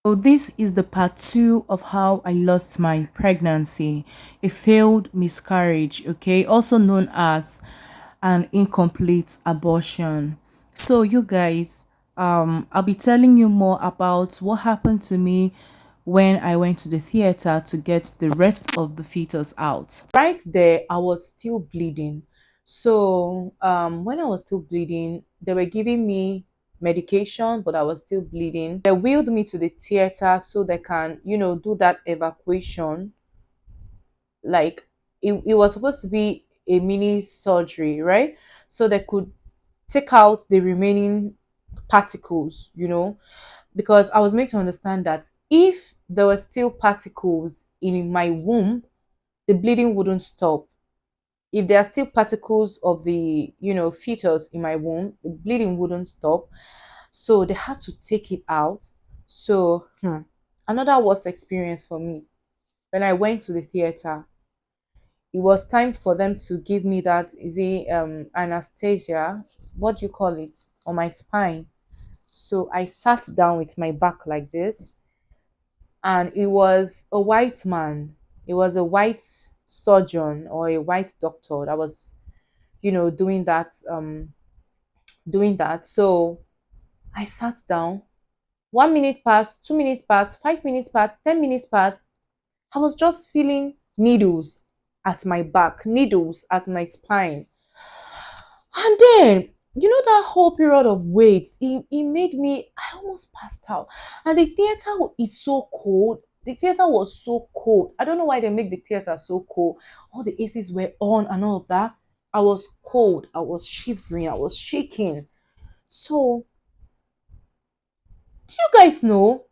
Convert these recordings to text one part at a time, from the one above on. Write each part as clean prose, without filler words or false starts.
So this is the part two of how I lost my pregnancy, a failed miscarriage, okay, also known as an incomplete abortion. So you guys, I'll be telling you more about what happened to me when I went to the theater to get the rest of the fetus out. Right there, I was still bleeding. So when I was still bleeding, they were giving me medication, but I was still bleeding. They wheeled me to the theater so they can, do that evacuation. Like it was supposed to be a mini surgery, right? So they could take out the remaining particles, because I was made to understand that if there were still particles in my womb, the bleeding wouldn't stop. If there are still particles of the, fetus in my womb, the bleeding wouldn't stop. So they had to take it out. So another worst experience for me when I went to the theater. It was time for them to give me that is it anesthesia, what do you call it, on my spine. So I sat down with my back like this, and it was a white man. It was a white surgeon or a white doctor that was, doing that. So I sat down. 1 minute passed, 2 minutes passed, 5 minutes passed, 10 minutes passed. I was just feeling needles at my back, needles at my spine. And then, that whole period of wait, it made me, I almost passed out. And the theater is so cold. The theater was so cold. I don't know why they make the theater so cold. All the ACs were on and all of that. I was cold. I was shivering. I was shaking. So, do you guys know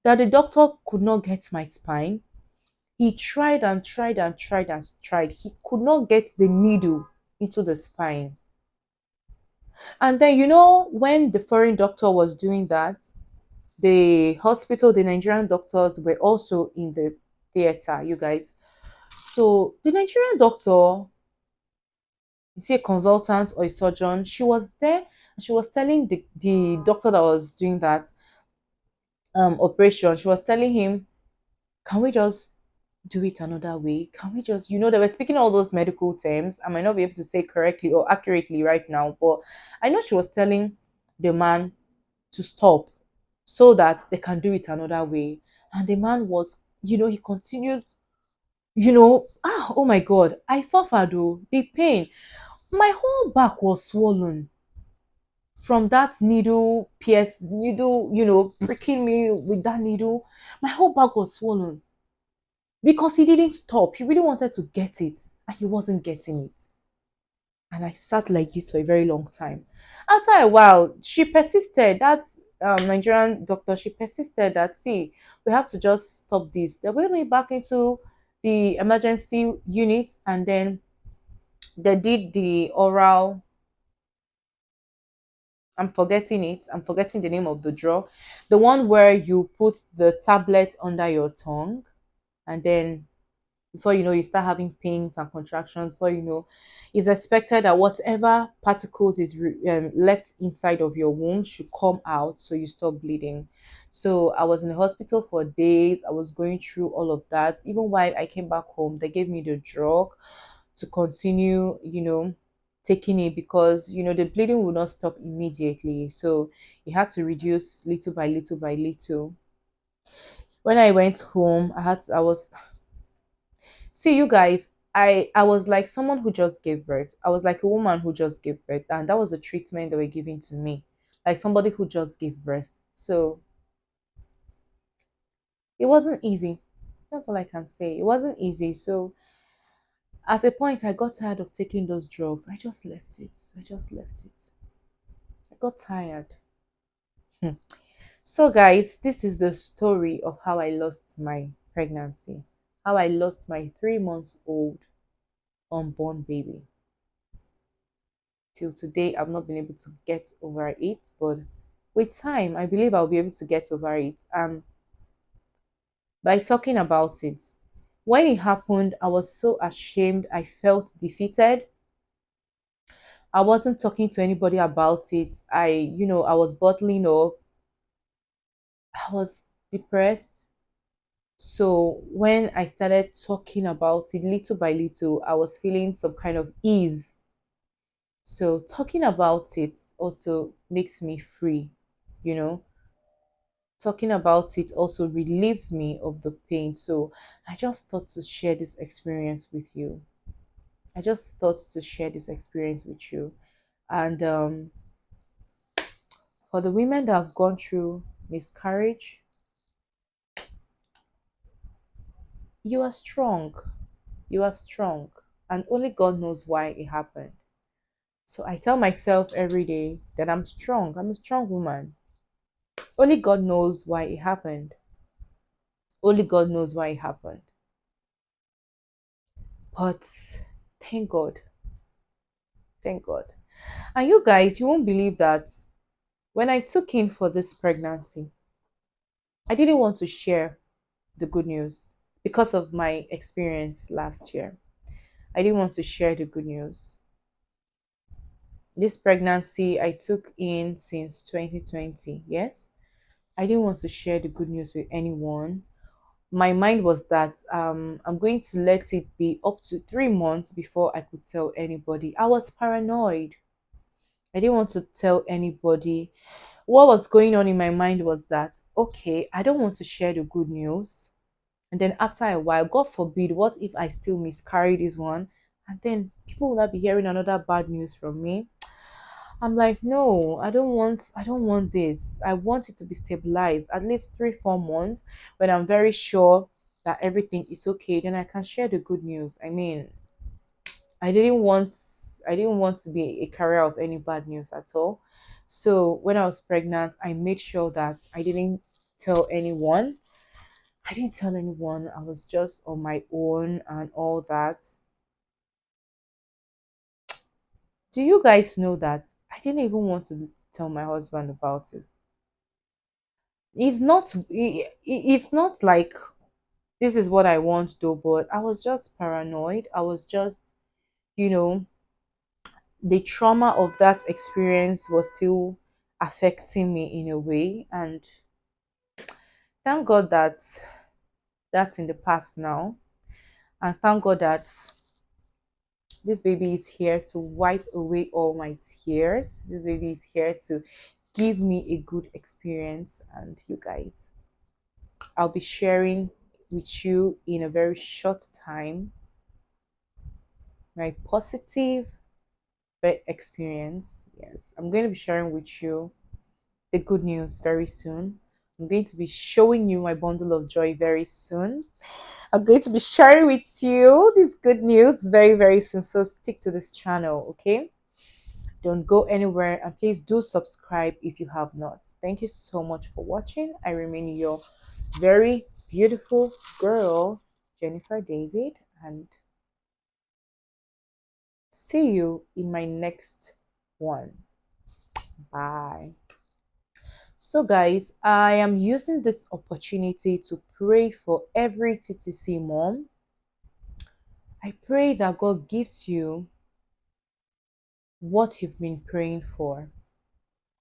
that the doctor could not get my spine? He tried and tried and tried and tried. He could not get the needle into the spine. And then, when the foreign doctor was doing that, the hospital, the Nigerian doctors were also in the theater, you guys. So the Nigerian doctor, is he a consultant or a surgeon? She was there and she was telling the doctor that was doing that operation, she was telling him, can we just do it another way? Can we just, they were speaking all those medical terms. I might not be able to say correctly or accurately right now, but I know she was telling the man to stop so that they can do it another way. And the man was, he continued, oh my God, I suffered, though, the pain. My whole back was swollen from that needle, pierce, needle, pricking me with that needle. My whole back was swollen because he didn't stop. He really wanted to get it and he wasn't getting it. And I sat like this for a very long time. After a while, she persisted. That Nigerian doctor, she persisted that, see, we have to just stop this. They wheeled me back into the emergency unit, and then they did the oral. I'm forgetting it. I'm forgetting the name of the drug. The one where you put the tablet under your tongue, and then before you know, you start having pains and contractions. Before you know, it's expected that whatever particles is left inside of your womb should come out so you stop bleeding. So I was in the hospital for days. I was going through all of that. Even while I came back home, they gave me the drug to continue, taking it, because the bleeding would not stop immediately. So it had to reduce little by little by little. When I went home, I was, see, you guys, I was like someone who just gave birth. I was like a woman who just gave birth, and that was the treatment they were giving to me, like somebody who just gave birth. So it wasn't easy. That's all I can say. It wasn't easy. So at a point, I got tired of taking those drugs. I just left it. I just left it. I got tired. Hmm. So, guys, this is the story of how I lost my pregnancy, how I lost my 3 months old unborn baby. Till today, I've not been able to get over it, but with time, I believe I'll be able to get over it. And by talking about it, when it happened, I was so ashamed. I felt defeated. I wasn't talking to anybody about it. I was bottling up. I was depressed. So when I started talking about it little by little, I was feeling some kind of ease. So talking about it also makes me free, you know. Talking about it also relieves me of the pain. So I just thought to share this experience with you. I just thought to share this experience with you. And for the women that have gone through miscarriage, you are strong. You are strong. And only God knows why it happened. So I tell myself every day that I'm strong. I'm a strong woman. Only God knows why it happened. Only God knows why it happened. But thank God. Thank God. And you guys, you won't believe that when I took in for this pregnancy, I didn't want to share the good news because of my experience last year. I didn't want to share the good news. This pregnancy I took in since 2020, yes. I didn't want to share the good news with anyone. My mind was that I'm going to let it be up to 3 months before I could tell anybody. I was paranoid. I didn't want to tell anybody. What was going on in my mind was that, okay, I don't want to share the good news. And then after a while, God forbid, what if I still miscarry this one? And then people will not be hearing another bad news from me. I'm like, no, I don't want this. I want it to be stabilized at least 3, 4 months when I'm very sure that everything is okay. Then I can share the good news. I mean, I didn't want I didn't want to be a carrier of any bad news at all. So when I was pregnant, I made sure that I didn't tell anyone. I didn't tell anyone. I was just on my own and all that. Do you guys know that I didn't even want to tell my husband about it? It's not like this is what I want though, but I was just paranoid. I was just, you know, the trauma of that experience was still affecting me in a way. And thank God that that's in the past now. And thank God that this baby is here to wipe away all my tears. This baby is here to give me a good experience. And you guys, I'll be sharing with you in a very short time my positive experience. Yes, I'm going to be sharing with you the good news very soon. I'm going to be showing you my bundle of joy very soon. I'm going to be sharing with you this good news very, very soon. So stick to this channel, okay? Don't go anywhere and please do subscribe if you have not. Thank you so much for watching. I remain your very beautiful girl, Jenifa David, and see you in my next one. Bye. So, guys, I am using this opportunity to pray for every TTC mom. I pray that God gives you what you've been praying for.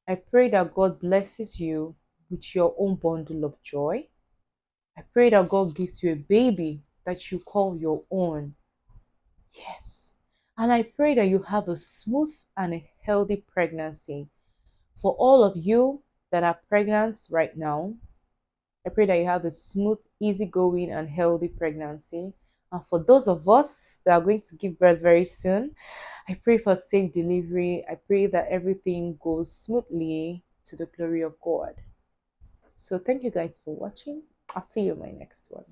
I pray that God blesses you with your own bundle of joy. I pray that God gives you a baby that you call your own. Yes. And I pray that you have a smooth and a healthy pregnancy. For all of you that are pregnant right now, I pray that you have a smooth, easygoing, and healthy pregnancy. And for those of us that are going to give birth very soon, I pray for safe delivery. I pray that everything goes smoothly to the glory of God. So thank you guys for watching. I'll see you in my next one.